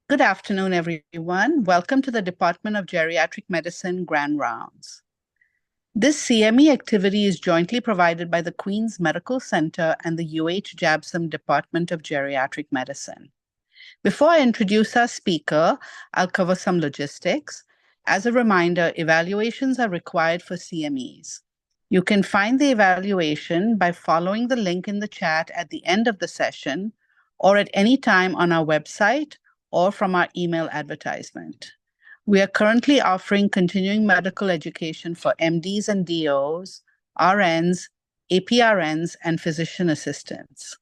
Good afternoon, everyone. Welcome to the Department of Geriatric Medicine Grand Rounds. This CME activity is jointly provided by the Queen's Medical Center and the UH Jabsom Department of Geriatric Medicine. Before I introduce our speaker, I'll cover some logistics. As a reminder, evaluations are required for CMEs. You can find the evaluation by following the link in the chat at the end of the session or at any time on our website or from our email advertisement. We are currently offering continuing medical education for MDs and DOs, RNs, APRNs, and physician assistants.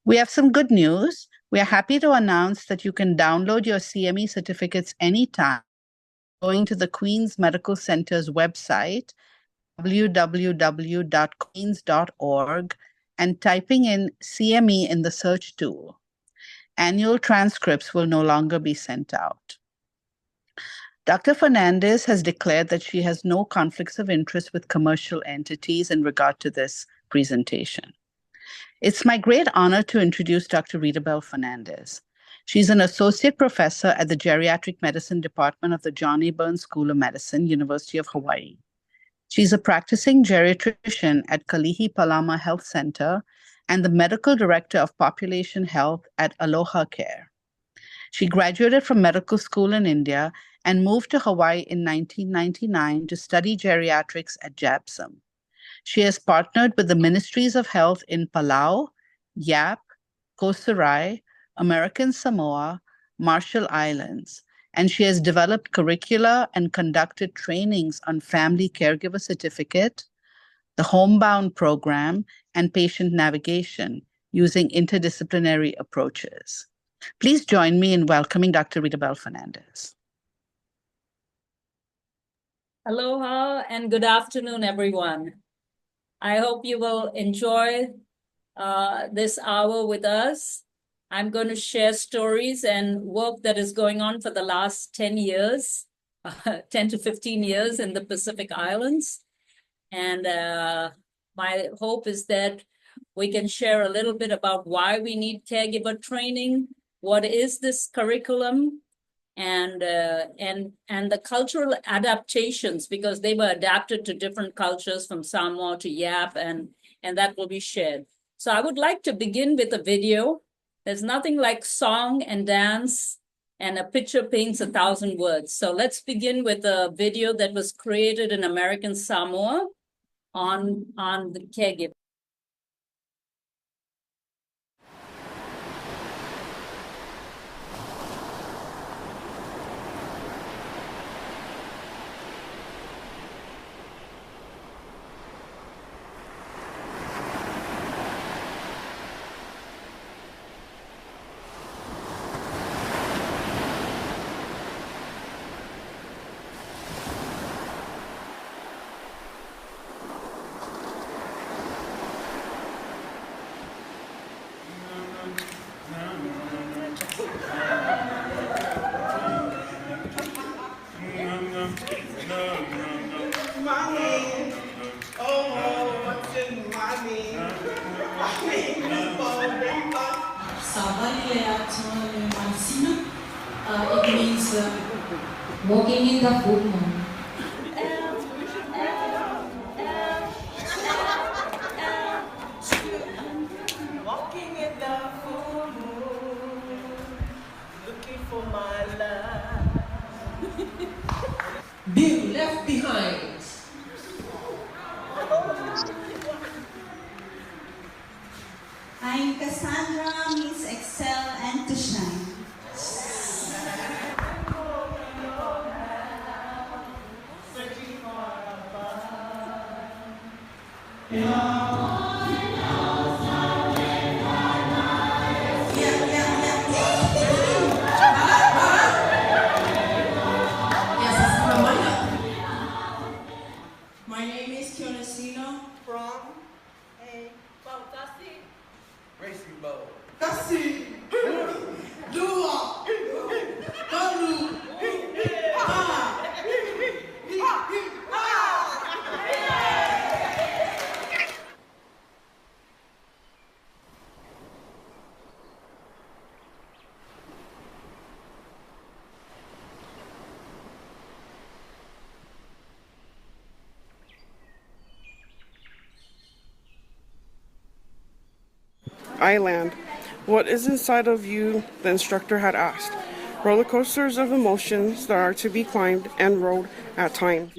We have some good news. We are happy to announce that you can download your CME certificates anytime going to the Queen's Medical Center's website, www.queens.org, and typing in CME in the search tool. Annual transcripts will no longer be sent out. Dr. Fernandez has declared that she has no conflicts of interest with commercial entities in regard to this presentation. It's my great honor to introduce Dr. Rita Fernandez. She's an associate professor at the Geriatric Medicine Department of the John A. Burns School of Medicine, University of Hawaii. She's a practicing geriatrician at Kalihi Palama Health Center and the medical director of population health at Aloha Care. She graduated from medical school in India and moved to Hawaii in 1999 to study geriatrics at Jabsom. She has partnered with the Ministries of Health in Palau, Yap, Koh Sarai, American Samoa, Marshall Islands, and she has developed curricula and conducted trainings on family caregiver certificate, the homebound program, and patient navigation using interdisciplinary approaches. Please join me in welcoming Dr. Rita Fernandez. Aloha and good afternoon, everyone. I hope you will enjoy this hour with us. I'm going to share stories and work that is going on for the last 10 years, 10 to 15 years in the Pacific Islands. And my hope is that we can share a little bit about why we need caregiver training, what is this curriculum, and the cultural adaptations, because they were adapted to different cultures from Samoa to Yap, and that will be shared. So I would like to begin with a video. There's nothing like song and dance, and a picture paints 1,000 words. So let's begin with a video that was created in American Samoa on the caregiving. It means walking in the full moon. Walking in the full moon, looking for my love. Being left behind. I'm Cassandra, means excel and to shine. My name is Kionesino from Racing Bowl. Kasi! Do Island. What is inside of you? The instructor had asked. Roller coasters of emotions that are to be climbed and rode at times.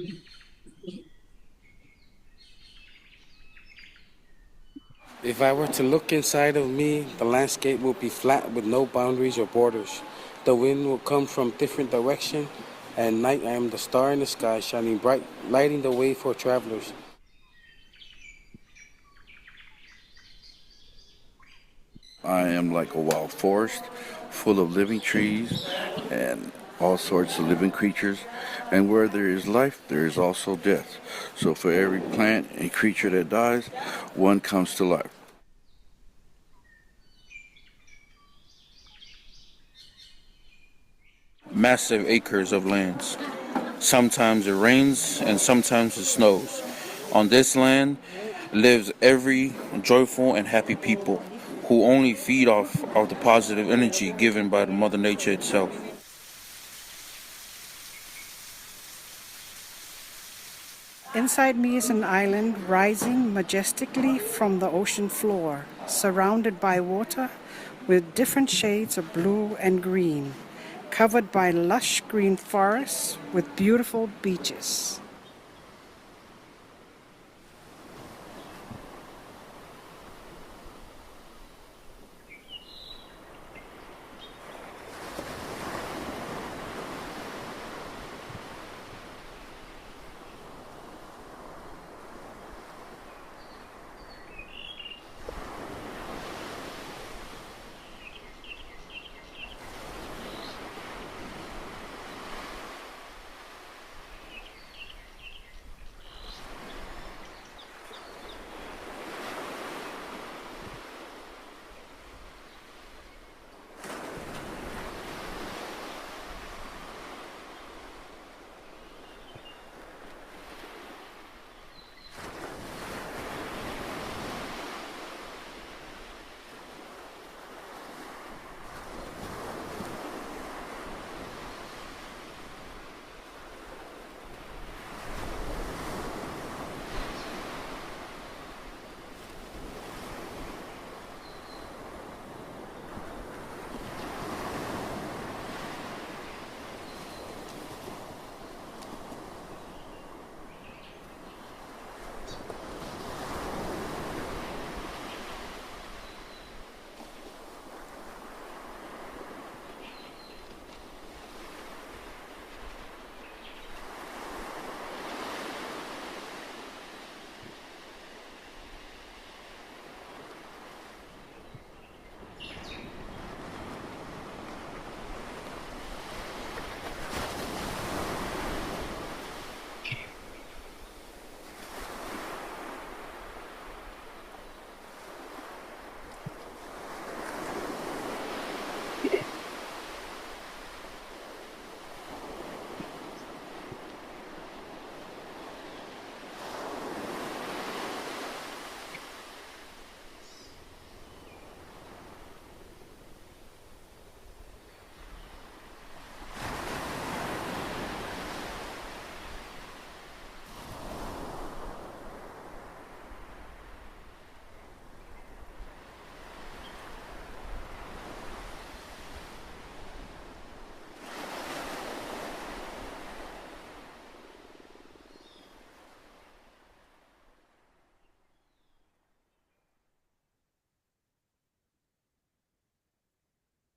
If I were to look inside of me, the landscape would be flat with no boundaries or borders. The wind will come from different directions. At night, I am the star in the sky, shining bright, lighting the way for travelers. I am like a wild forest full of living trees and all sorts of living creatures. And where there is life, there is also death. So for every plant and creature that dies, one comes to life. Massive acres of lands. Sometimes it rains and sometimes it snows. On this land lives every joyful and happy people who only feed off of the positive energy given by the Mother Nature itself. Inside me is an island rising majestically from the ocean floor, surrounded by water with different shades of blue and green, covered by lush green forests with beautiful beaches.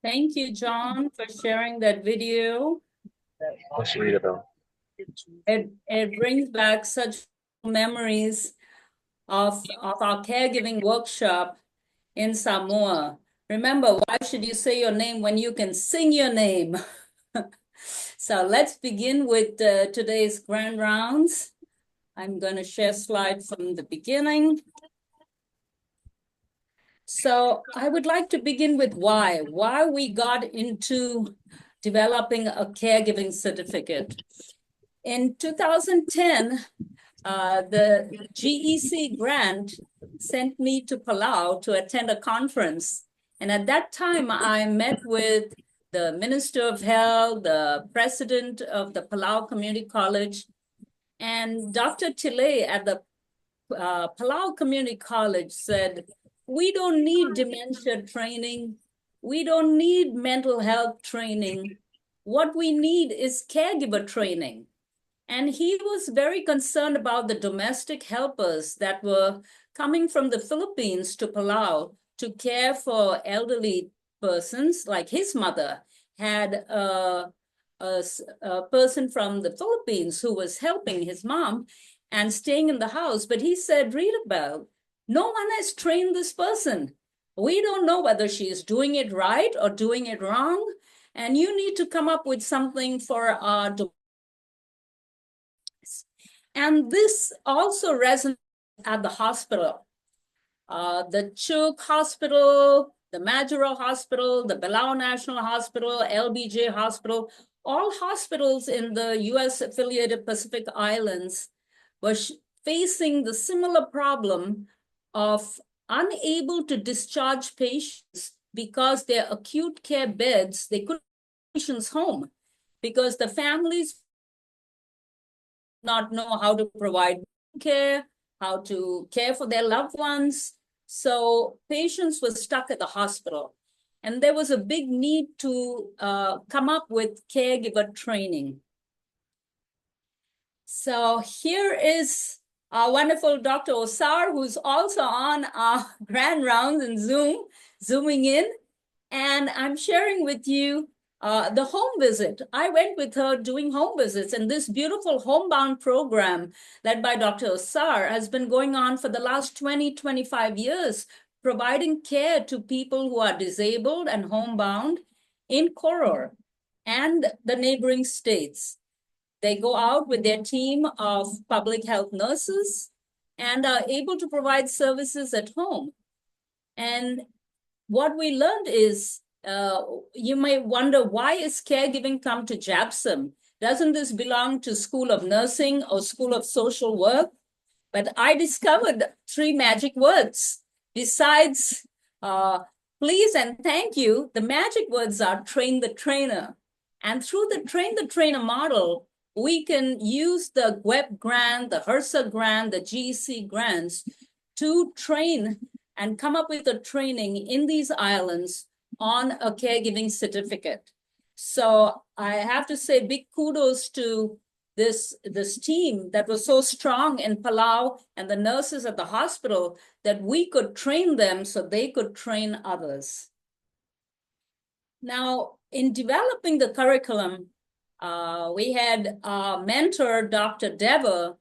Thank you, John, for sharing that video. It brings back such memories of our caregiving workshop in Samoa. Remember, why should you say your name when you can sing your name? So let's begin with today's grand rounds. I'm going to share slides from the beginning. So I would like to begin with why we got into developing a caregiving certificate. In 2010, the GEC grant sent me to Palau to attend a conference. And at that time, I met with the Minister of Health, the President of the Palau Community College, and Dr. Tile at the Palau Community College said, We don't need dementia training. We don't need mental health training. What we need is caregiver training. And he was very concerned about the domestic helpers that were coming from the Philippines to Palau to care for elderly persons. Like his mother had a person from the Philippines who was helping his mom and staying in the house. But he said, read about, no one has trained this person. We don't know whether she is doing it right or doing it wrong. And you need to come up with something for our. And this also resonates at the hospital. The Chuk Hospital, the Majuro Hospital, the Palau National Hospital, LBJ Hospital, all hospitals in the US affiliated Pacific Islands were facing the similar problem of unable to discharge patients because their acute care beds, they couldn't take patients home because the families not know how to provide care, how to care for their loved ones. So patients were stuck at the hospital. And there was a big need to come up with caregiver training. So here is our wonderful Dr. Osar, who's also on our grand rounds in Zoom, zooming in. And I'm sharing with you the home visit. I went with her doing home visits, and this beautiful homebound program led by Dr. Osar has been going on for the last 20, 25 years, providing care to people who are disabled and homebound in Koror and the neighboring states. They go out with their team of public health nurses and are able to provide services at home. And what we learned is, you may wonder, why is caregiving come to JAPSOM? Doesn't this belong to School of Nursing or School of Social Work? But I discovered 3 magic words. Besides please and thank you, the magic words are train the trainer. And through the train the trainer model, we can use the GWEP grant, the HRSA grant, the GEC grants to train and come up with a training in these islands on a caregiving certificate. So I have to say big kudos to this team that was so strong in Palau and the nurses at the hospital that we could train them so they could train others. Now, in developing the curriculum, we had our mentor, Dr. Dever,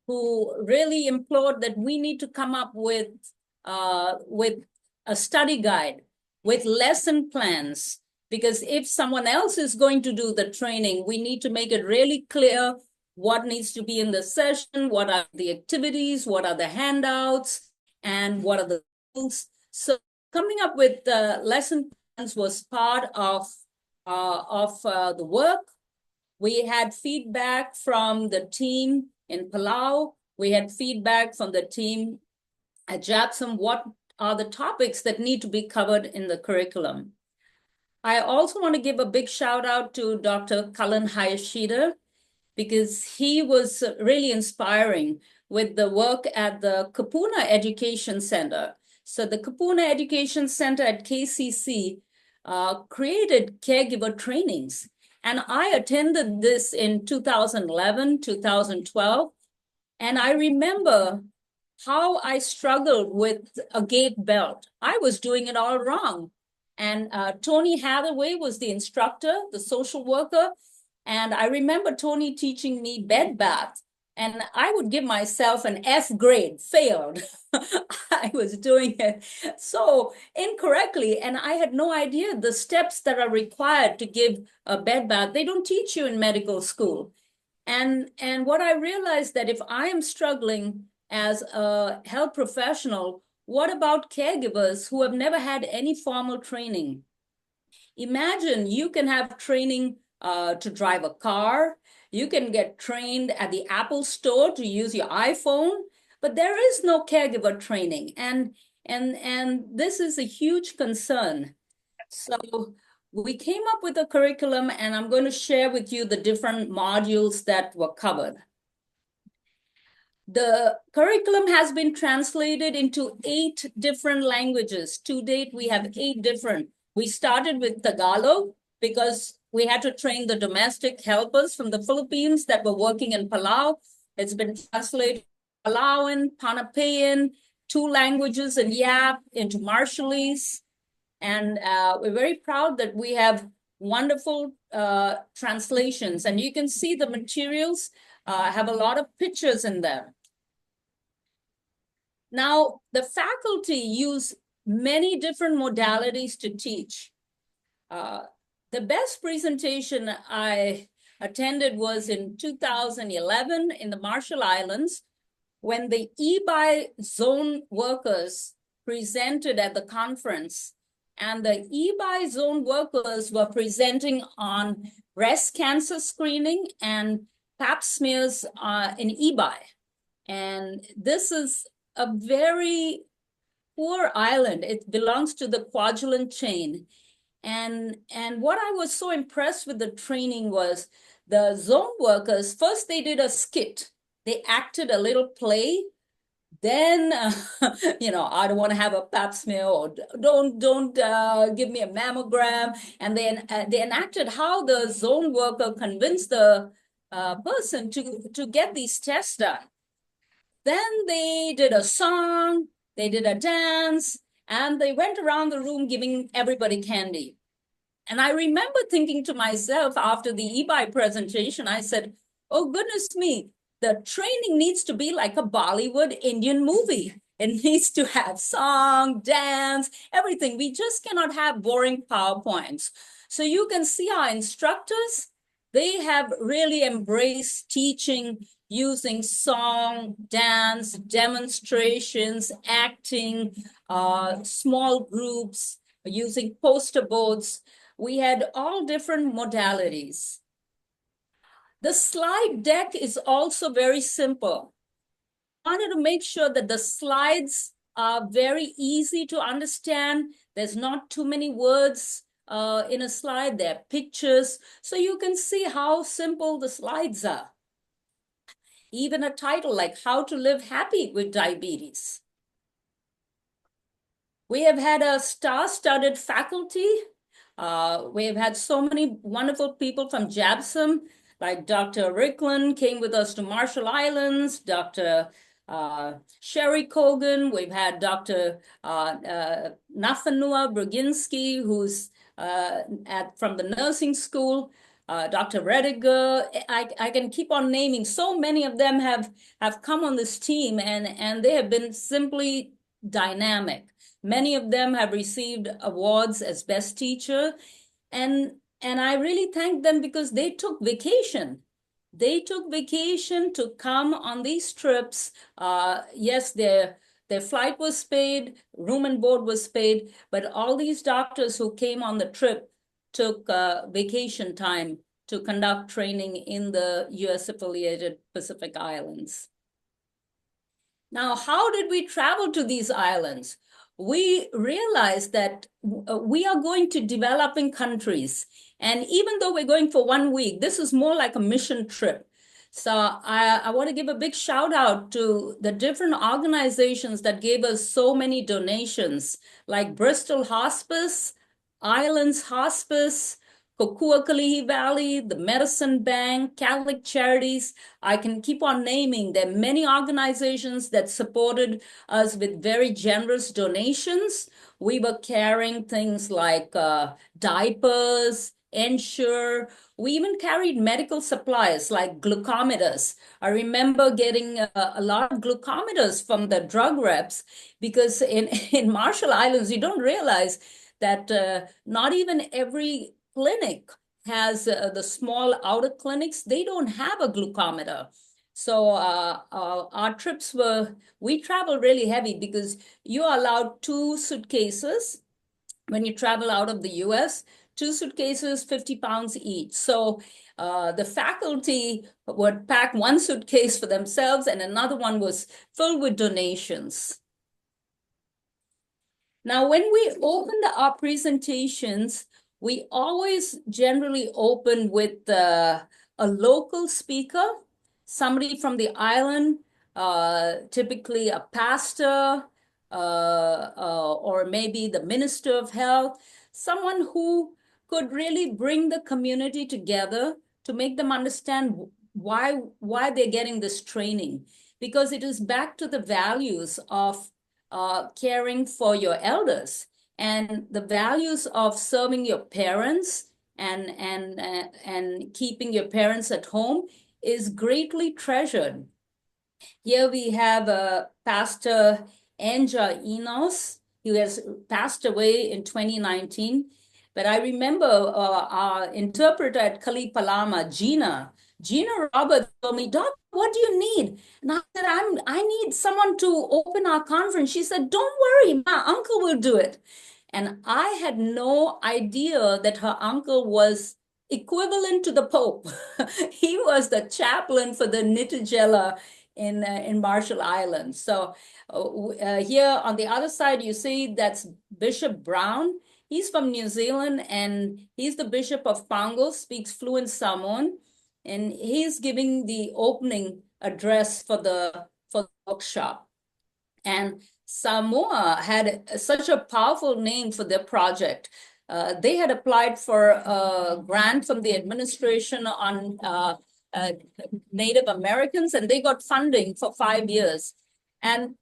who really implored that we need to come up with a study guide, with lesson plans, because if someone else is going to do the training, we need to make it really clear what needs to be in the session, what are the activities, what are the handouts, and what are the tools. So coming up with lesson plans was part of the work. We had feedback from the team in Palau. We had feedback from the team at JAPSOM. What are the topics that need to be covered in the curriculum? I also want to give a big shout out to Dr. Cullen Hayashida, because he was really inspiring with the work at the Kapuna Education Center. So the Kapuna Education Center at KCC created caregiver trainings. And I attended this in 2011, 2012. And I remember how I struggled with a gait belt. I was doing it all wrong. And Tony Hathaway was the instructor, the social worker. And I remember Tony teaching me bed bath. And I would give myself an F grade, failed. I was doing it so incorrectly. And I had no idea the steps that are required to give a bed bath. They don't teach you in medical school. And what I realized that if I am struggling as a health professional, what about caregivers who have never had any formal training? Imagine you can have training to drive a car. You can get trained at the Apple store to use your iPhone, but there is no caregiver training. And this is a huge concern. So we came up with a curriculum, and I'm going to share with you the different modules that were covered. The curriculum has been translated into 8 different languages. To date, we have 8 different. We started with Tagalog because we had to train the domestic helpers from the Philippines that were working in Palau. It's been translated Palauan, Panapayan, 2 languages in Yap, into Marshallese. And we're very proud that we have wonderful translations. And you can see the materials have a lot of pictures in them. Now, the faculty use many different modalities to teach. The best presentation I attended was in 2011 in the Marshall Islands when the eBuy zone workers presented at the conference. And the eBuy zone workers were presenting on breast cancer screening and pap smears in eBuy. And this is a very poor island. It belongs to the Kwajalein chain. And what I was so impressed with the training was the zone workers, first they did a skit. They acted a little play. Then, I don't want to have a pap smear, or don't give me a mammogram. And then they enacted how the zone worker convinced the person to get these tests done. Then they did a song, they did a dance, and they went around the room giving everybody candy. And I remember thinking to myself after the eBuy presentation, I said, oh, goodness me, the training needs to be like a Bollywood Indian movie. It needs to have song, dance, everything. We just cannot have boring PowerPoints. So you can see our instructors, they have really embraced teaching using song, dance, demonstrations, acting, small groups, using poster boards. We had all different modalities. The slide deck is also very simple. I wanted to make sure that the slides are very easy to understand. There's not too many words in a slide. There are pictures, so you can see how simple the slides are. Even a title like How to Live Happy with Diabetes. We have had a star-studded faculty. We have had so many wonderful people from JABSOM, like Dr. Ricklin came with us to Marshall Islands, Dr. Sherry Kogan. We've had Dr. Nafanua Brzezinski, who's from the nursing school. Dr. Rediger, I can keep on naming. So many of them have come on this team, and they have been simply dynamic. Many of them have received awards as best teacher, and I really thank them because they took vacation. They took vacation to come on these trips. Yes, their flight was paid, room and board was paid, but all these doctors who came on the trip took vacation time to conduct training in the US-affiliated Pacific Islands. Now, how did we travel to these islands? We realized that we are going to developing countries. And even though we're going for 1 week, this is more like a mission trip. So I want to give a big shout out to the different organizations that gave us so many donations, like Bristol Hospice, Islands Hospice, Kokuakalihi Valley, the Medicine Bank, Catholic Charities. I can keep on naming. There are many organizations that supported us with very generous donations. We were carrying things like diapers, Ensure. We even carried medical supplies like glucometers. I remember getting a lot of glucometers from the drug reps because in Marshall Islands, you don't realize that not even every clinic has the small outer clinics. They don't have a glucometer. So our trips we travel really heavy because you're allowed 2 suitcases when you travel out of the US. 2 suitcases, 50 pounds each. So the faculty would pack 1 suitcase for themselves and another one was filled with donations. Now, when we opened our presentations, we always generally open with a local speaker, somebody from the island, typically a pastor, or maybe the minister of health, someone who could really bring the community together to make them understand why they're getting this training, because it is back to the values of caring for your elders and the values of serving your parents and keeping your parents at home is greatly treasured. Here we have Pastor Anja Enos. He has passed away in 2019. But I remember our interpreter at Kalipalama, Gina Roberts told me, Doc, what do you need? And I said, I need someone to open our conference. She said, don't worry, my uncle will do it. And I had no idea that her uncle was equivalent to the Pope. He was the chaplain for the Nitijela in Marshall Islands. So here on the other side, you see that's Bishop Brown. He's from New Zealand and he's the Bishop of Pango, speaks fluent Samoan, and he's giving the opening address for the workshop. And Samoa had such a powerful name for their project. They had applied for a grant from the administration on Native Americans, and they got funding for 5 years. And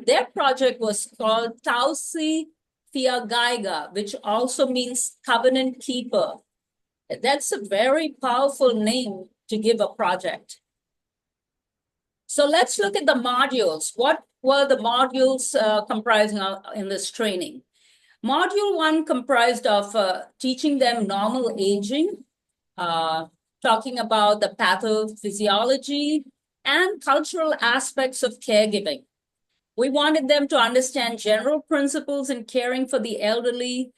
their project was called Tausi Fiagaiga, which also means covenant keeper. That's a very powerful name to give a project. So let's look at the modules. What were the modules comprising in this training? Module 1 comprised of teaching them normal aging, talking about the pathophysiology and cultural aspects of caregiving. We wanted them to understand general principles in caring for the elderly,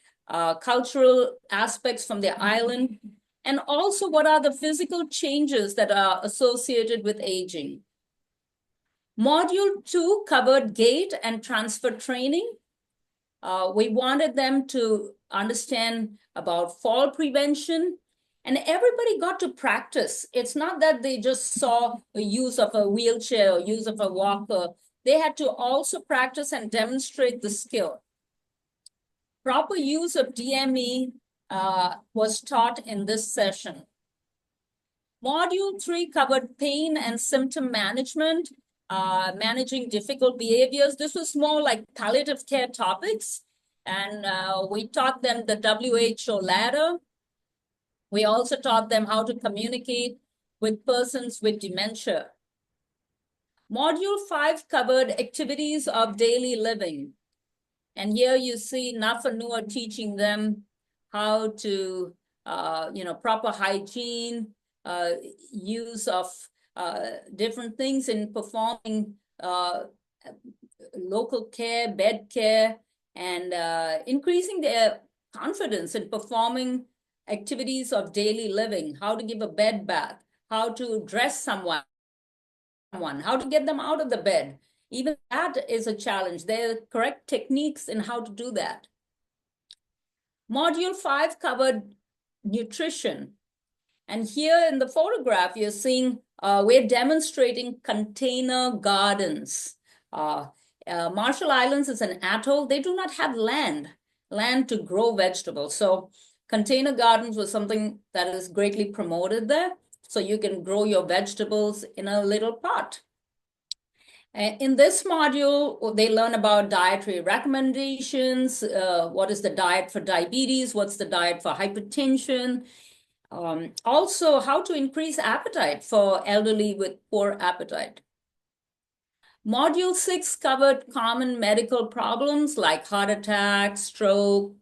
cultural aspects from the island, and also what are the physical changes that are associated with aging. Module 2 covered gait and transfer training. We wanted them to understand about fall prevention, and everybody got to practice. It's not that they just saw the use of a wheelchair or use of a walker. They had to also practice and demonstrate the skill. Proper use of DME was taught in this session. Module 3 covered pain and symptom management, managing difficult behaviors. This was more like palliative care topics. And we taught them the WHO ladder. We also taught them how to communicate with persons with dementia. Module 5 covered activities of daily living. And here you see Nafanua teaching them how to, proper hygiene, use of different things in performing local care, bed care, and increasing their confidence in performing activities of daily living, how to give a bed bath, how to dress someone, how to get them out of the bed. Even that is a challenge. There are correct techniques in how to do that. Module 5 covered nutrition. And here in the photograph, you're seeing we're demonstrating container gardens. Marshall Islands is an atoll. They do not have land to grow vegetables. So container gardens was something that is greatly promoted there. So you can grow your vegetables in a little pot. In this module, they learn about dietary recommendations. What is the diet for diabetes? What's the diet for hypertension? Also, how to increase appetite for elderly with poor appetite. Module 6 covered common medical problems like heart attack, stroke,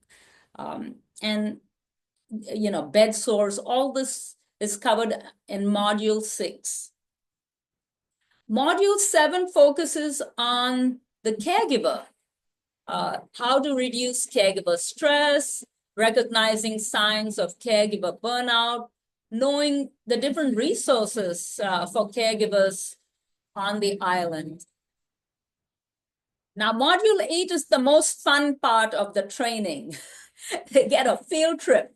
and bed sores. All this is covered in Module 6. Module 7 focuses on the caregiver, how to reduce caregiver stress, recognizing signs of caregiver burnout, knowing the different resources for caregivers on the island. Now, Module 8 is the most fun part of the training. They get a field trip.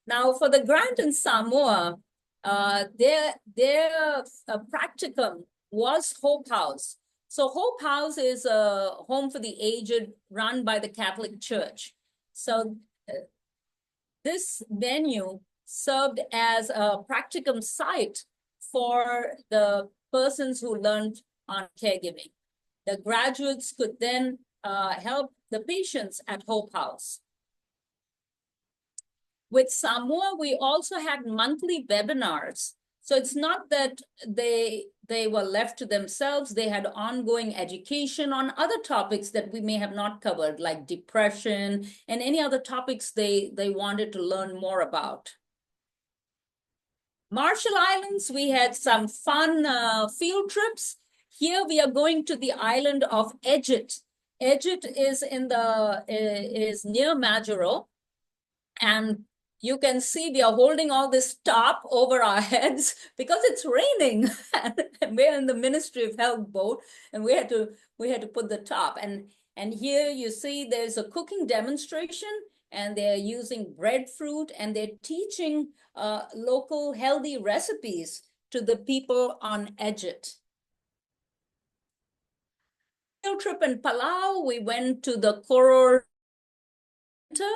Now, for the grant in Samoa, their practicum was Hope House. So Hope House is a home for the aged run by the Catholic Church. So this venue served as a practicum site for the persons who learned on caregiving. The graduates could then help the patients at Hope House. With Samoa, we also had monthly webinars. So it's not that they were left to themselves. They had ongoing education on other topics that we may have not covered, like depression and any other topics they wanted to learn more about. Marshall Islands, we had some fun field trips. Here we are going to the island of Edgeot. Edgeot is is near Majuro, and you can see we are holding all this top over our heads because it's raining. And we're in the Ministry of Health boat, and we had to put the top. And here you see there's a cooking demonstration, and they're using breadfruit, and they're teaching local healthy recipes to the people on Edgeot. Field trip in Palau, we went to the Koror Center,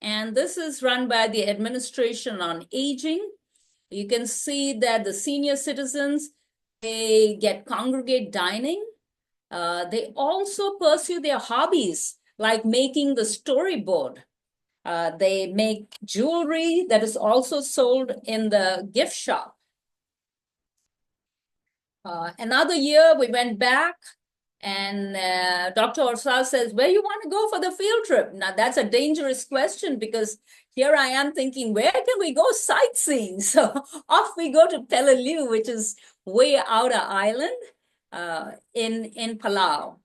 and this is run by the Administration on Aging. You can see that the senior citizens, they get congregate dining. They also pursue their hobbies, like making the storyboard. They make jewelry that is also sold in the gift shop. Another year, we went back, and Dr. Orsal says, where you want to go for the field trip? Now, that's a dangerous question, because here I am thinking, where can we go sightseeing? So off we go to Peleliu, which is way outer island in Palau.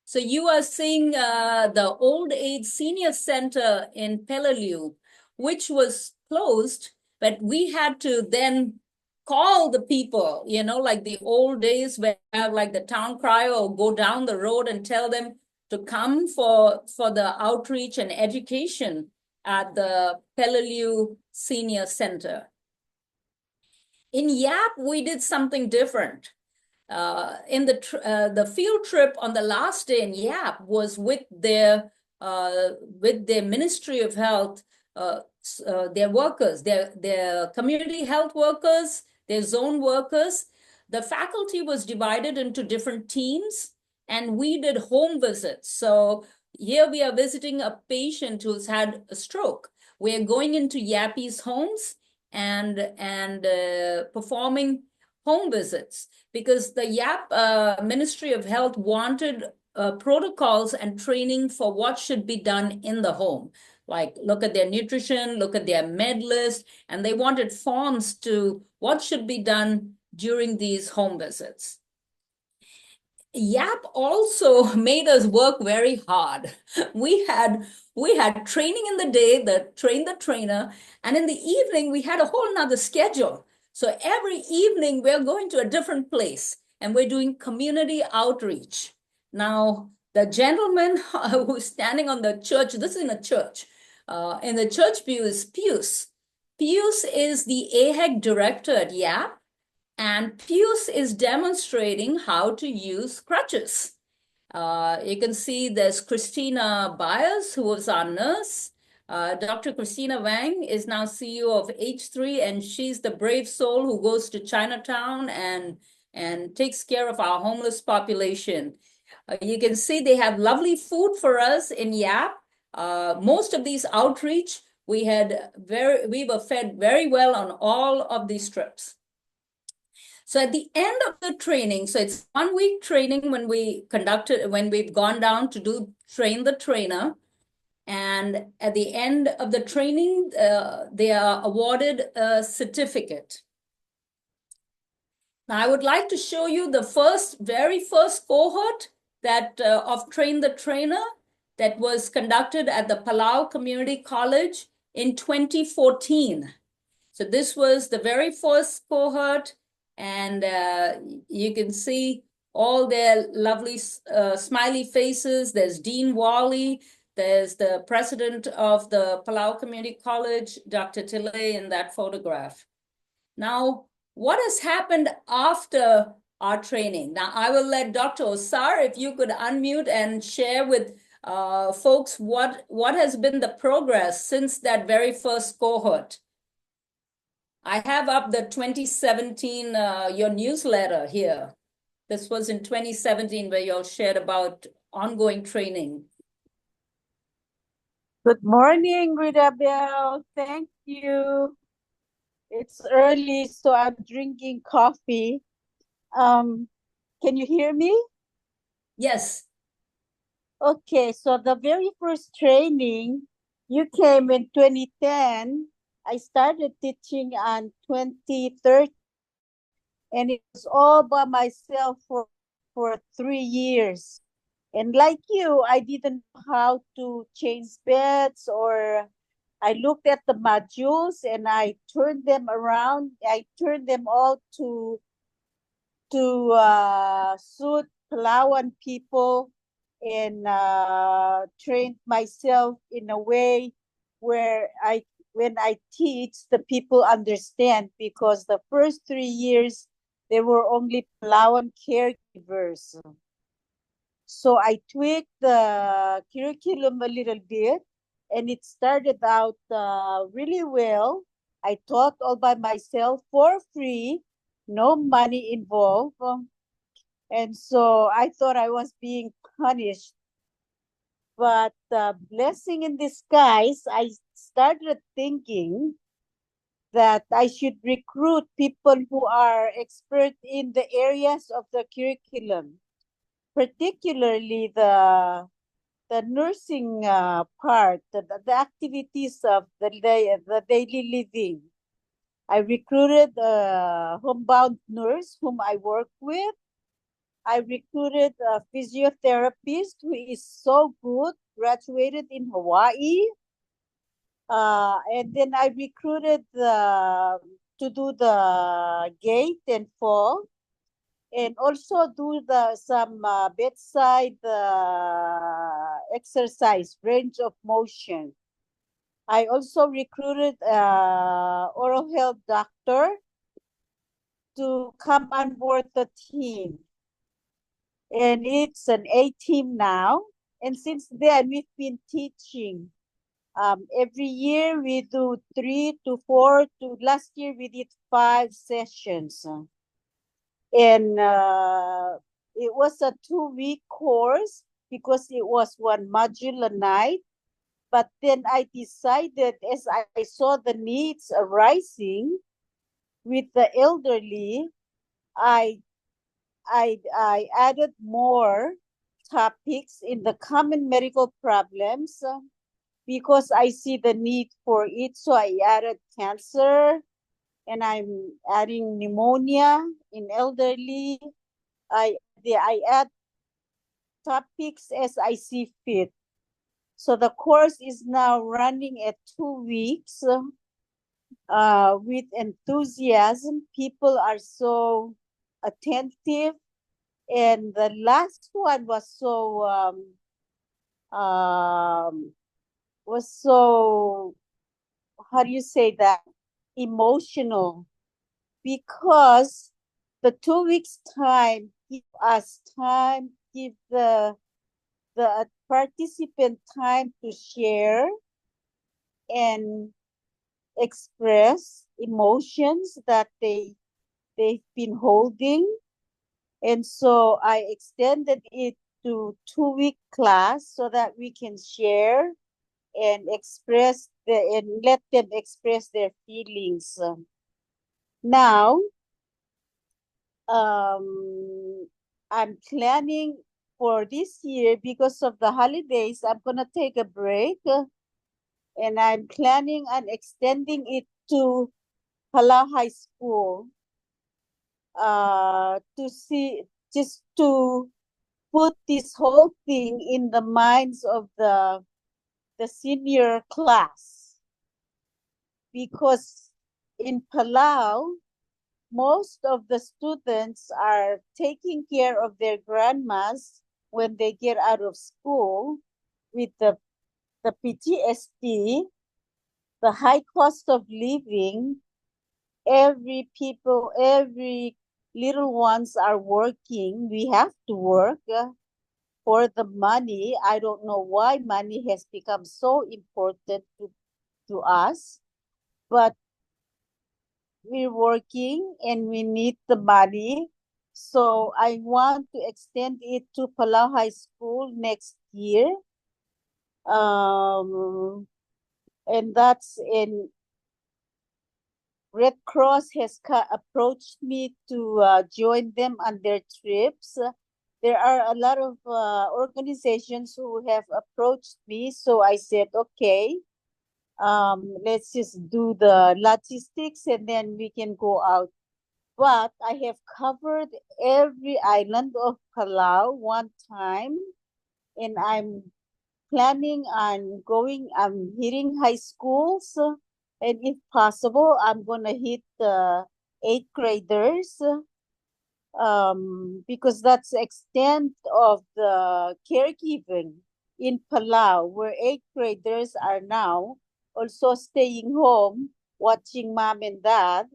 So you are seeing the Old Age Senior Center in Peleliu, which was closed, but we had to then call the people, you know, like the old days where you have like the town crier, or go down the road and tell them to come for the outreach and education at the Peleliu Senior Center. In Yap, we did something different. In the field trip on the last day in Yap was with their Ministry of Health, their workers, their community health workers, their zone workers. The faculty was divided into different teams, and we did home visits. So here we are visiting a patient who's had a stroke. We're going into Yappies' homes and performing home visits, because the Yap Ministry of Health wanted protocols and training for what should be done in the home. Like look at their nutrition, look at their med list, and they wanted forms to what should be done during these home visits. Yap also made us work very hard. We had training in the day, train the trainer, and in the evening we had a whole nother schedule. So every evening we're going to a different place, and we're doing community outreach. Now, the gentleman who's standing on the church, this is in a church, in the church pew is Pius. Pius is the AHEC director at Yap, and Pius is demonstrating how to use crutches. You can see there's Christina Byers, who was our nurse. Dr. Christina Wang is now CEO of H3, and she's the brave soul who goes to Chinatown and takes care of our homeless population. You can see they have lovely food for us in Yap. Most of these outreach, we were fed very well on all of these trips. So at the end of the training, so it's 1 week training when we've gone down to train the trainer. And at the end of the training, they are awarded a certificate. Now, I would like to show you the very first cohort of Train the Trainer that was conducted at the Palau Community College in 2014. So this was the very first cohort, and you can see all their lovely smiley faces. There's Dean Wally. There's the president of the Palau Community College, Dr. Tilley, in that photograph. Now, what has happened after our training? Now, I will let Dr. Osar, if you could unmute and share with folks what has been the progress since that very first cohort. I have up the 2017, your newsletter here. This was in 2017 where you all shared about ongoing training. Good morning, Rita Bell. Thank you. It's early, so I'm drinking coffee. Can you hear me? Yes. Okay, so the very first training, you came in 2010. I started teaching on 2013, and it was all by myself for 3 years. And like you, I didn't know how to change beds, or I looked at the modules and I turned them around. I turned them all to suit Palawan people, and trained myself in a way where when I teach, the people understand, because the first 3 years they were only Palawan caregivers. So I tweaked the curriculum a little bit, and it started out really well. I taught all by myself for free, no money involved. And so I thought I was being punished. But blessing in disguise, I started thinking that I should recruit people who are expert in the areas of the curriculum, particularly the nursing part, the activities of the daily living. I recruited a homebound nurse whom I work with. I recruited a physiotherapist who is so good, graduated in Hawaii. And then I recruited to do the gait and fall, and also do some bedside exercise, range of motion. I also recruited oral health doctor to come on board the team. And it's an A team now. And since then, we've been teaching. Every year we do 3 to 4. Last year we did 5 sessions. And it was a 2-week course because it was one module a night. But then I decided, as I saw the needs arising with the elderly, I added more topics in the common medical problems because I see the need for it. So I added cancer, and I'm adding pneumonia in elderly. I add topics as I see fit. So the course is now running at 2 weeks with enthusiasm. People are so attentive. And the last one was so, how do you say that? Emotional. Because the 2 weeks time give us time, give the participant time to share and express emotions that they've been holding. And so I extended it to 2-week class so that we can share and express and let them express their feelings. Now, I'm planning for this year, because of the holidays, I'm gonna take a break, and I'm planning on extending it to Palau High School just to put this whole thing in the minds of the senior class, because in Palau, most of the students are taking care of their grandmas when they get out of school, with the PTSD, the high cost of living, every little ones are working. We have to work for the money. I don't know why money has become so important to us, but we're working and we need the money. So I want to extend it to Palau High School next year. And that's in Red Cross has approached me to join them on their trips. There are a lot of organizations who have approached me, so I said, okay, let's just do the logistics and then we can go out. But I have covered every island of Palau one time, and I'm planning on hitting high schools, and if possible, I'm gonna hit the 8th graders, because that's the extent of the caregiving in Palau, where 8th graders are now also staying home, watching mom and dad,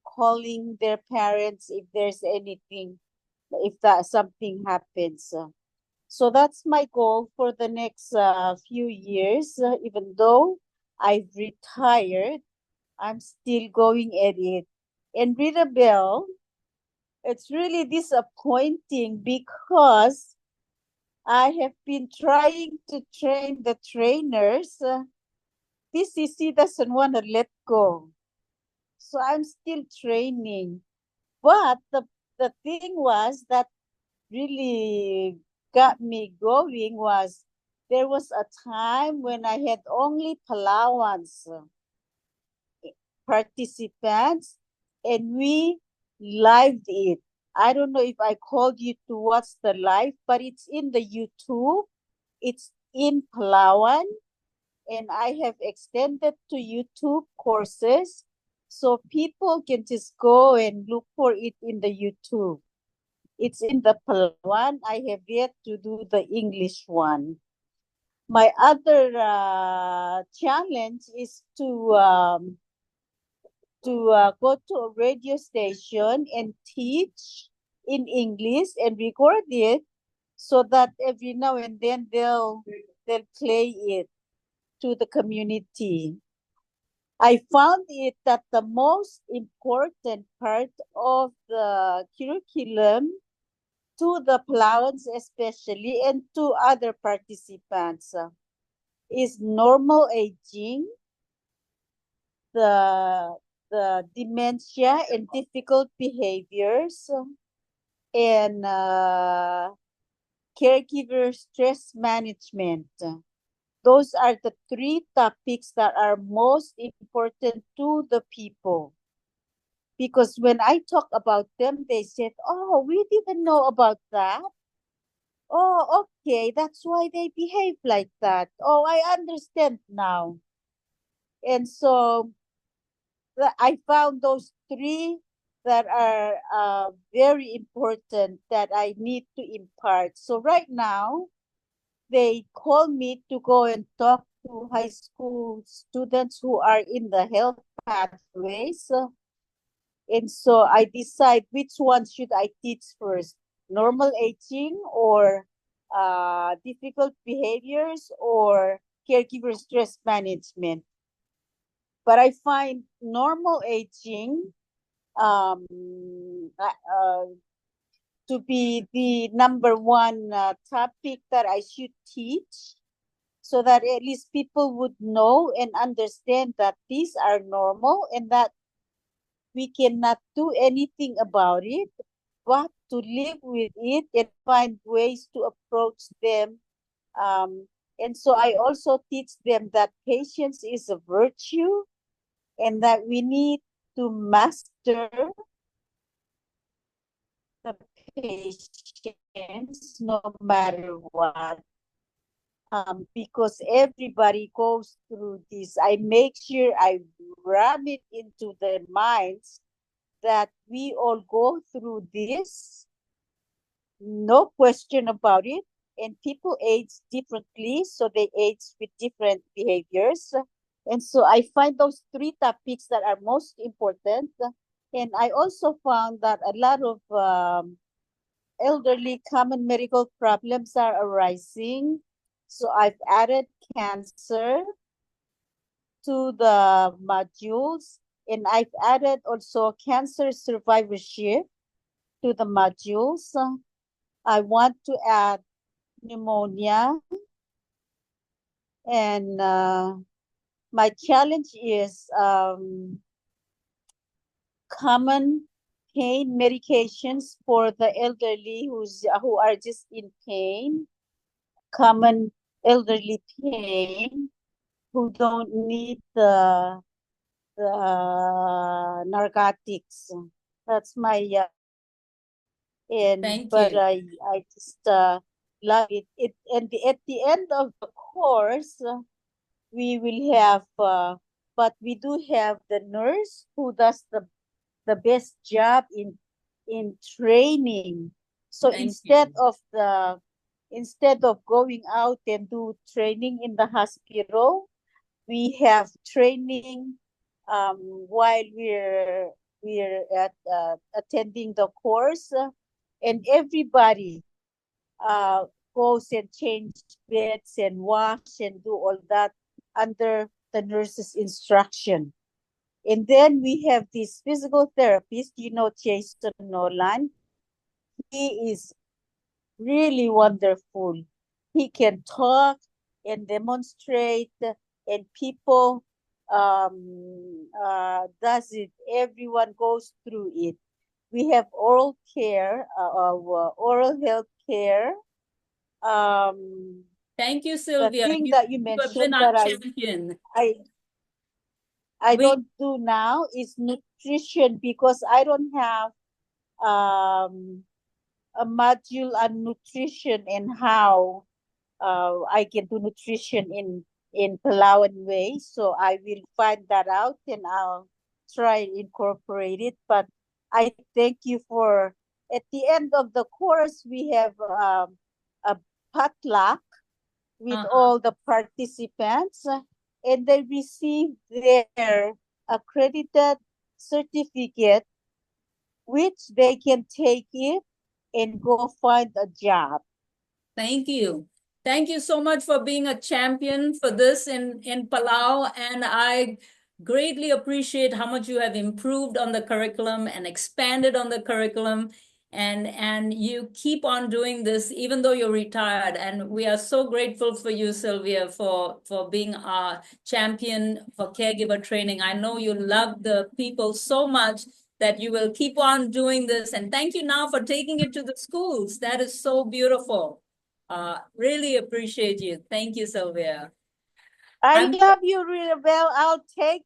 calling their parents if there's anything, if that something happens. So that's my goal for the next few years. Even though I've retired, I'm still going at it. And Rita Bell, it's really disappointing because I have been trying to train the trainers. PCC doesn't want to let go. So I'm still training. But the thing was that really got me going was there was a time when I had only Palauans participants and we lived it. I don't know if I called you to watch the live, but it's in the YouTube. It's in Palawan, and I have extended to YouTube courses so people can just go and look for it in the YouTube. It's in the Palawan. I have yet to do the English one. My other challenge is to go to a radio station and teach in English and record it so that every now and then they'll play it to the community. I found it that the most important part of the curriculum to the Palauans especially and to other participants is normal aging, the dementia and difficult behaviors, and caregiver stress management. Those are the 3 topics that are most important to the people. Because when I talk about them, they said, oh, we didn't know about that. Oh, okay, that's why they behave like that. Oh, I understand now. And so I found those 3 that are very important that I need to impart. So right now, they call me to go and talk to high school students who are in the health pathways. And so I decide which one should I teach first, normal aging or difficult behaviors or caregiver stress management. But I find normal aging to be the number 1 topic that I should teach, so that at least people would know and understand that these are normal and that we cannot do anything about it, but to live with it and find ways to approach them. And so I also teach them that patience is a virtue and that we need to master the patience no matter what. Because everybody goes through this. I make sure I ram it into their minds that we all go through this, no question about it. And people age differently, so they age with different behaviors. And so I find those 3 topics that are most important. And I also found that a lot of elderly common medical problems are arising. So I've added cancer to the modules, and I've added also cancer survivorship to the modules. I want to add pneumonia, and my challenge is common pain medications for the elderly who are just in pain, common elderly pain who don't need the narcotics. That's my Thank but you. I just love it. And at the end of the course, we will have but we do have the nurse who does the best job in training. So Thank you. instead of going out and do training in the hospital, we have training while we're at attending the course, and everybody uh, goes and change beds and wash and do all that under the nurse's instruction. And then we have this physical therapist, Jason Nolan. He is really wonderful. He can talk and demonstrate, and people does it. Everyone goes through it. We have oral care, oral health care. Thank you, The Sylvia. thing You that you have been mentioned our that champion. I We don't do now is nutrition, because I don't have a module on nutrition and how I can do nutrition in Palawan way. So I will find that out and I'll try and incorporate it. But I thank you for, at the end of the course, we have a potluck with all the participants, and they receive their accredited certificate, which they can take it and go find a job. Thank you. Thank you so much for being a champion for this in Palau. And I greatly appreciate how much you have improved on the curriculum and expanded on the curriculum. And you keep on doing this even though you're retired. And we are so grateful for you, Sylvia, for being our champion for caregiver training. I know you love the people so much that you will keep on doing this. And thank you now for taking it to the schools. That is so beautiful. Really appreciate you. Thank you, Sylvia. I love you really well. I'll take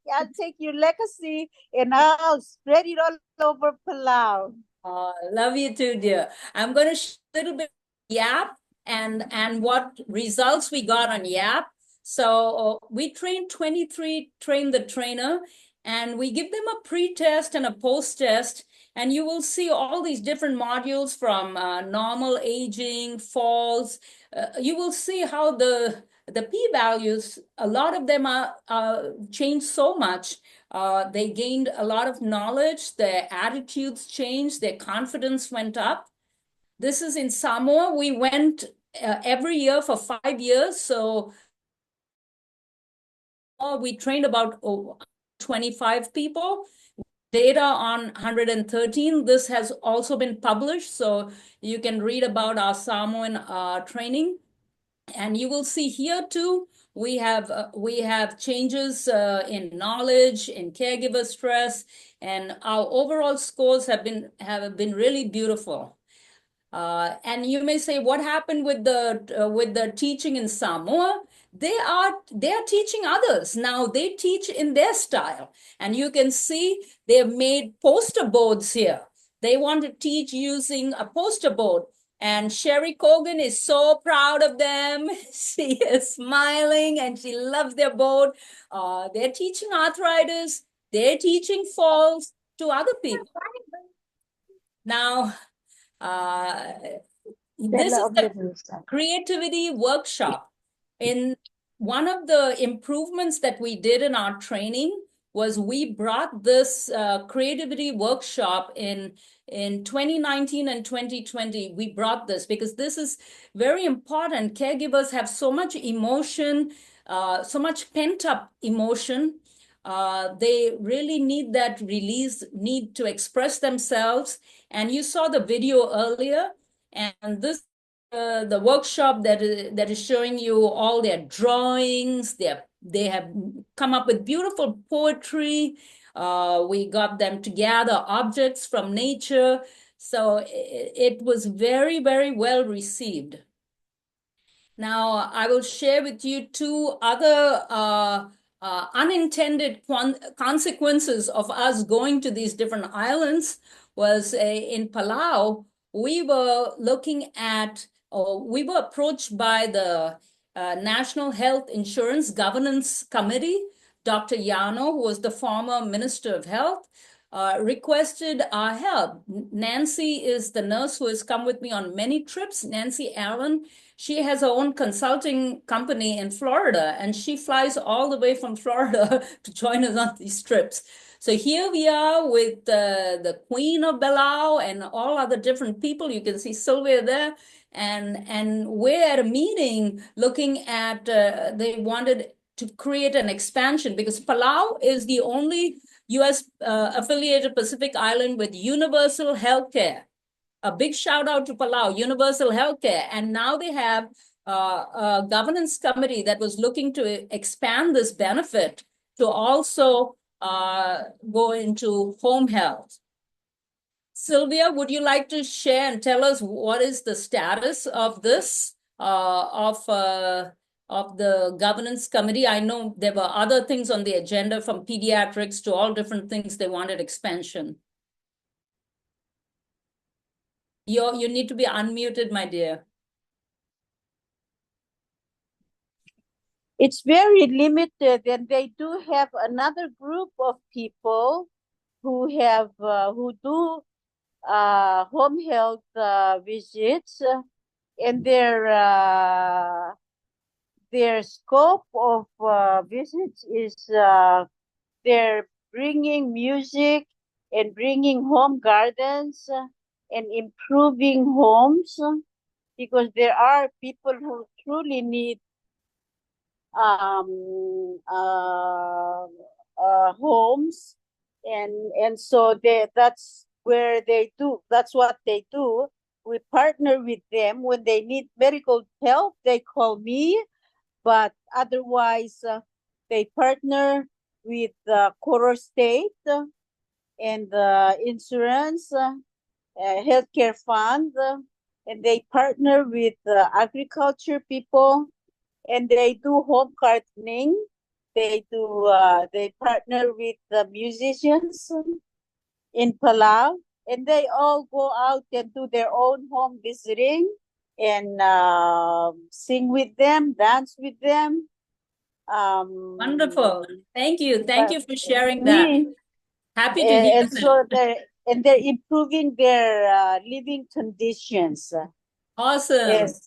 your legacy and I'll spread it all over Palau. Love you too, dear. I'm going to share a little bit YAP and what results we got on YAP. So we trained 23, train the trainer, and we give them a pre-test and a post-test. And you will see all these different modules from normal aging, falls. You will see how the p-values, a lot of them are changed so much. They gained a lot of knowledge, their attitudes changed, their confidence went up. This is in Samoa. We went every year for 5 years. So we trained about 25 people. Data on 113. This has also been published, so you can read about our Samoan training. And you will see here too, we have changes in knowledge, in caregiver stress, and our overall scores have been really beautiful. And you may say, what happened with the teaching in Samoa? They are teaching others now. They teach in their style, and you can see they've made poster boards here. They want to teach using a poster board. And Sherry Cogan is so proud of them. She is smiling and she loves their board. They're teaching arthritis. They're teaching falls to other people. Now, this is the creativity workshop. In one of the improvements that we did in our training, was we brought this creativity workshop in 2019 and 2020. We brought this because this is very important. Caregivers have so much emotion, so much pent-up emotion. They really need that release, need to express themselves. And you saw the video earlier, and this the workshop that is showing you all their drawings. They have come up with beautiful poetry. We got them to gather objects from nature. So it was very, very well received. Now, I will share with you two other unintended consequences of us going to these different islands. Was in Palau, we were looking at, we were approached by the National Health Insurance Governance Committee. Dr. Yano, who was the former Minister of Health, requested our help. Nancy is the nurse who has come with me on many trips. Nancy Allen, she has her own consulting company in Florida, and she flies all the way from Florida to join us on these trips. So here we are with the Queen of Belau and all other different people. You can see Sylvia there. And we're at a meeting looking at, they wanted to create an expansion because Palau is the only U.S. Affiliated Pacific island with universal healthcare. A big shout out to Palau, universal healthcare. And now they have a governance committee that was looking to expand this benefit to also go into home health. Sylvia, would you like to share and tell us what is the status of this, of the governance committee? I know there were other things on the agenda, from pediatrics to all different things they wanted expansion. You need to be unmuted, my dear. It's very limited, and they do have another group of people who have who do home health visits, and their scope of visits is they're bringing music and bringing home gardens and improving homes, because there are people who truly need homes, and so that's what they do. We partner with them. When they need medical help, they call me, but otherwise they partner with the Koro State and the insurance healthcare fund, and they partner with agriculture people, and they do home gardening. They partner with the musicians in Palau, and they all go out and do their own home visiting and sing with them, dance with them. Wonderful. Thank you. Thank you for sharing that. Happy to hear and that. so they're improving their living conditions. Awesome. Yes,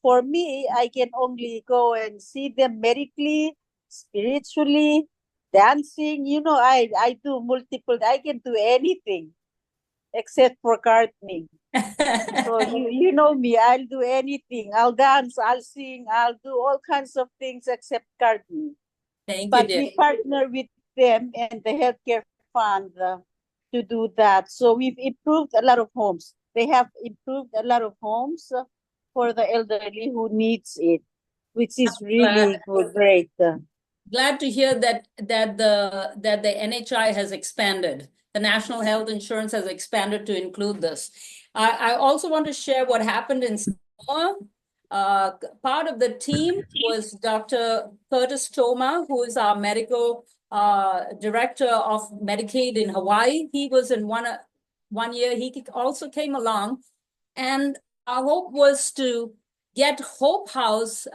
for me, I can only go and see them medically, spiritually, dancing. I do multiple. I can do anything except for gardening. So you know me, I'll do anything. I'll dance, I'll sing, I'll do all kinds of things except gardening. But we partner with them and the healthcare fund to do that. So we've improved a lot of homes. They have improved a lot of homes for the elderly who needs it, which is really great. Glad to hear that the NHI has expanded. The National Health Insurance has expanded to include this. I also want to share what happened in Samoa. Part of the team was Dr. Curtis Toma, who is our medical director of Medicaid in Hawaii. He was in one year. He also came along, and our hope was to get Hope House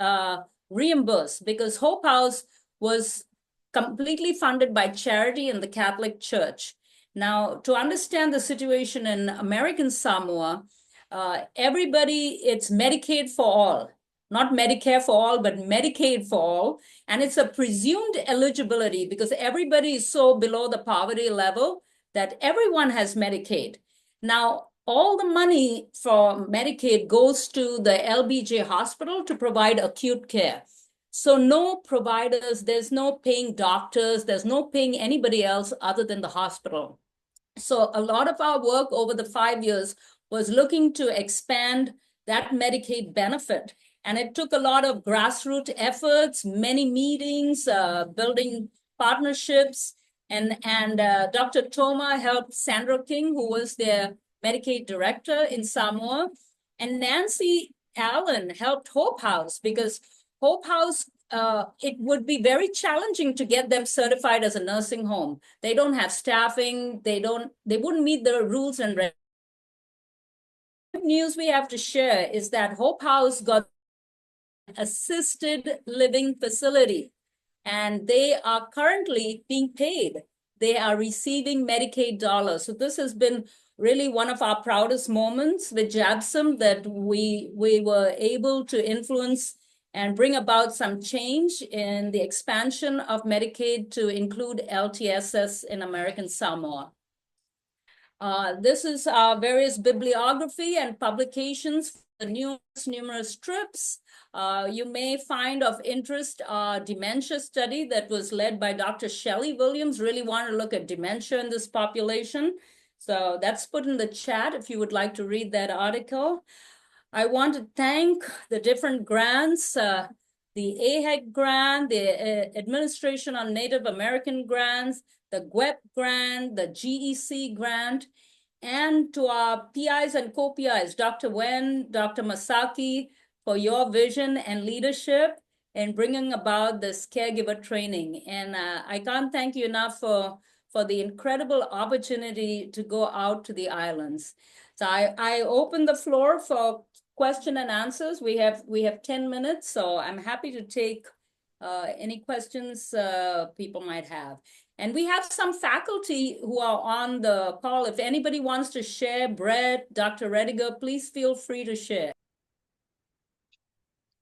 reimbursed, because Hope House was completely funded by charity in the Catholic Church. Now, to understand the situation in American Samoa, everybody, it's Medicaid for all. not Medicare for all, but Medicaid for all. And it's a presumed eligibility because everybody is so below the poverty level that everyone has Medicaid. Now, all the money for Medicaid goes to the LBJ hospital to provide acute care. So no providers, there's no paying doctors, there's no paying anybody else other than the hospital. So a lot of our work over the 5 years was looking to expand that Medicaid benefit. And it took a lot of grassroots efforts, many meetings, building partnerships. And Dr. Toma helped Sandra King, who was their Medicaid director in Samoa. And Nancy Allen helped Hope House because Hope House, it would be very challenging to get them certified as a nursing home. They don't have staffing. They wouldn't meet the rules and regulations. Good news we have to share is that Hope House got assisted living facility, and they are currently being paid. They are receiving Medicaid dollars. So this has been really one of our proudest moments with JABSM, that we were able to influence and bring about some change in the expansion of Medicaid to include LTSS in American Samoa. This is our various bibliography and publications for the numerous trips. You may find of interest a dementia study that was led by Dr. Shelley Williams. Really want to look at dementia in this population. So that's put in the chat if you would like to read that article. I want to thank the different grants, the AHEC grant, the Administration on Native American Grants, the GWEP grant, the GEC grant, and to our PIs and co-PIs, Dr. Wen, Dr. Masaki, for your vision and leadership in bringing about this caregiver training. And I can't thank you enough for the incredible opportunity to go out to the islands. So I open the floor for question and answers. We have 10 minutes, so I'm happy to take any questions people might have. And we have some faculty who are on the call. If anybody wants to share, Brett, Dr. Rediger, please feel free to share.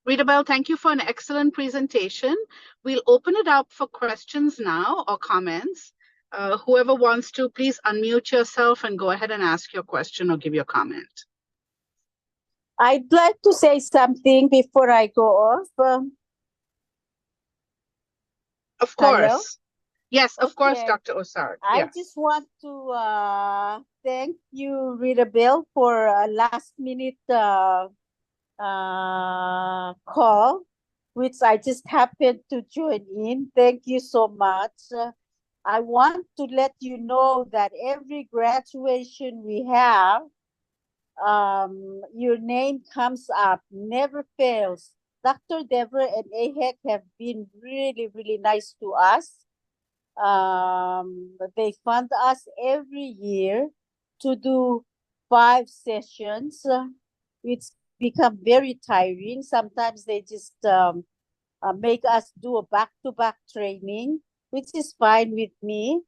Rita Bell, thank you for an excellent presentation. We'll open it up for questions now or comments. Whoever wants to, please unmute yourself and go ahead and ask your question or give your comment. I'd like to say something before I go off. Of course. Hello? Yes, of course, Okay. Dr. Osard. I Yes. just want to thank you, Rita Bell, for a last minute call, which I just happened to join in. Thank you so much. I want to let you know that every graduation we have, your name comes up, never fails. Dr. Deborah and AHEC have been really, really nice to us. They fund us every year to do 5 sessions, which become very tiring. Sometimes they just make us do a back-to-back training, which is fine with me.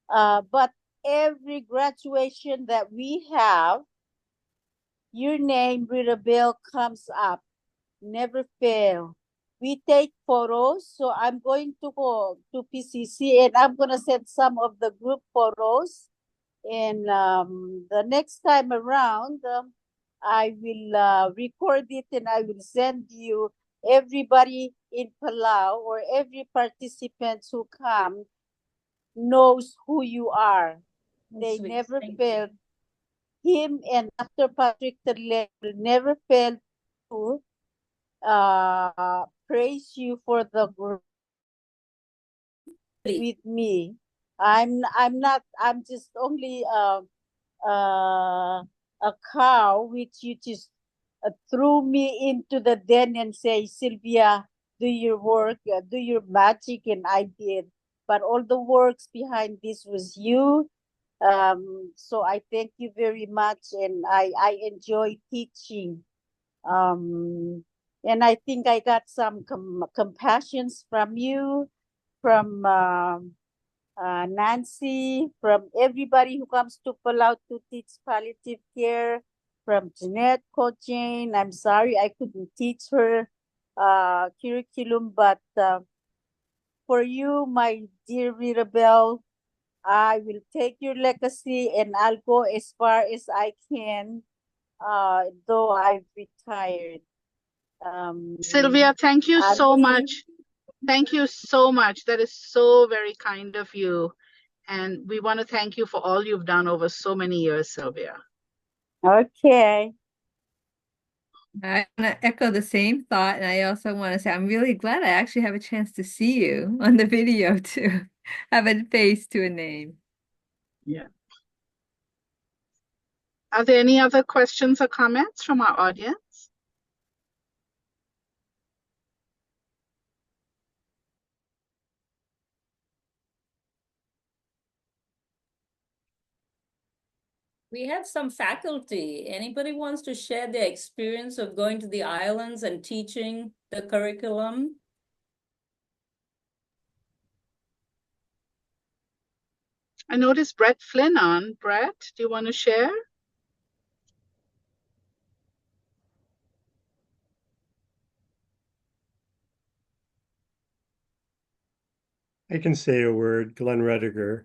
But every graduation that we have, your name, Rita Bell, comes up, never fail. We take photos, so I'm going to go to PCC and I'm going to send some of the group photos. And the next time around, I will record it and I will send you. Everybody in Palau or every participant who comes knows who you are. They Sweet. never Thank failed. Him and Dr. Patrick Terle will never fail to praise you for the group with me. I'm just only a cow which you just threw me into the den and say, Sylvia, do your work, do your magic, and I did. But all the works behind this was you. So I thank you very much, and I enjoy teaching. And I think I got some compassions from you, from Nancy, from everybody who comes to Palau to teach palliative care, from Jeanette, Coach Jane. I'm sorry I couldn't teach her curriculum, but for you, my dear Mirabel, I will take your legacy and I'll go as far as I can, though I've retired. Sylvia, thank you so Adi, much. Thank you so much. That is so very kind of you. And we want to thank you for all you've done over so many years, Sylvia. okay. I want to echo the same thought, and I also want to say I'm really glad I actually have a chance to see you on the video to have a face to a name. Yeah. Are there any other questions or comments from our audience? We have some faculty. Anybody wants to share their experience of going to the islands and teaching the curriculum? I noticed Brett Flynn on. Brett, do you want to share? I can say a word, Glenn Rediger.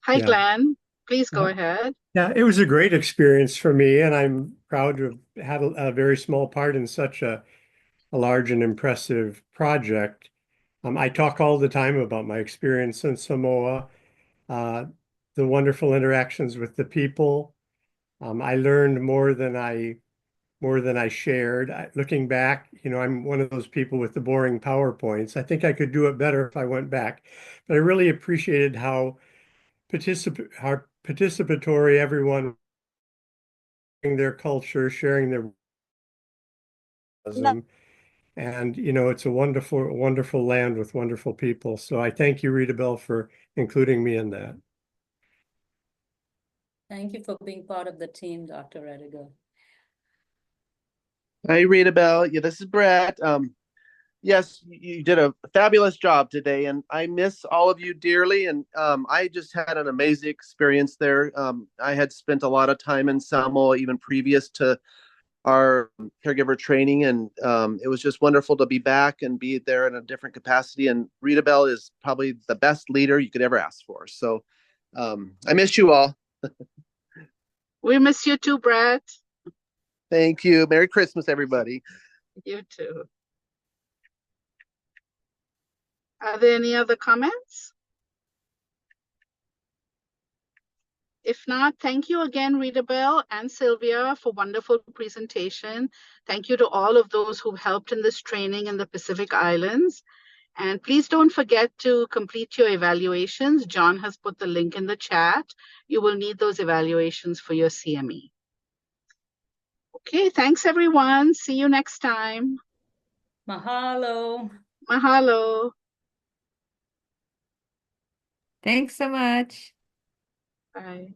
Hi, Yeah. Glenn. Please go ahead. Yeah, it was a great experience for me, and I'm proud to have had a very small part in such a large and impressive project. I talk all the time about my experience in Samoa, the wonderful interactions with the people. I learned more than I shared. Looking back, I'm one of those people with the boring PowerPoints. I think I could do it better if I went back, but I really appreciated how participatory everyone, their culture, sharing their No, and it's a wonderful, wonderful land with wonderful people. So I thank you, Rita Bell, for including me in that. Thank you for being part of the team, Dr. Rediger. Hi, Rita Bell. Yeah, this is Brett. Yes, you did a fabulous job today, and I miss all of you dearly. And I just had an amazing experience there. I had spent a lot of time in Samoa, even previous to our caregiver training, and it was just wonderful to be back and be there in a different capacity. And Rita Bell is probably the best leader you could ever ask for. So I miss you all. We miss you too, Brett. Thank you. Merry Christmas, everybody. You too. Are there any other comments? If not, thank you again, Rita Bell and Sylvia, for wonderful presentation. Thank you to all of those who helped in this training in the Pacific Islands. And please don't forget to complete your evaluations. John has put the link in the chat. You will need those evaluations for your CME. Okay, thanks everyone. See you next time. Mahalo. Mahalo. Thanks so much. Bye.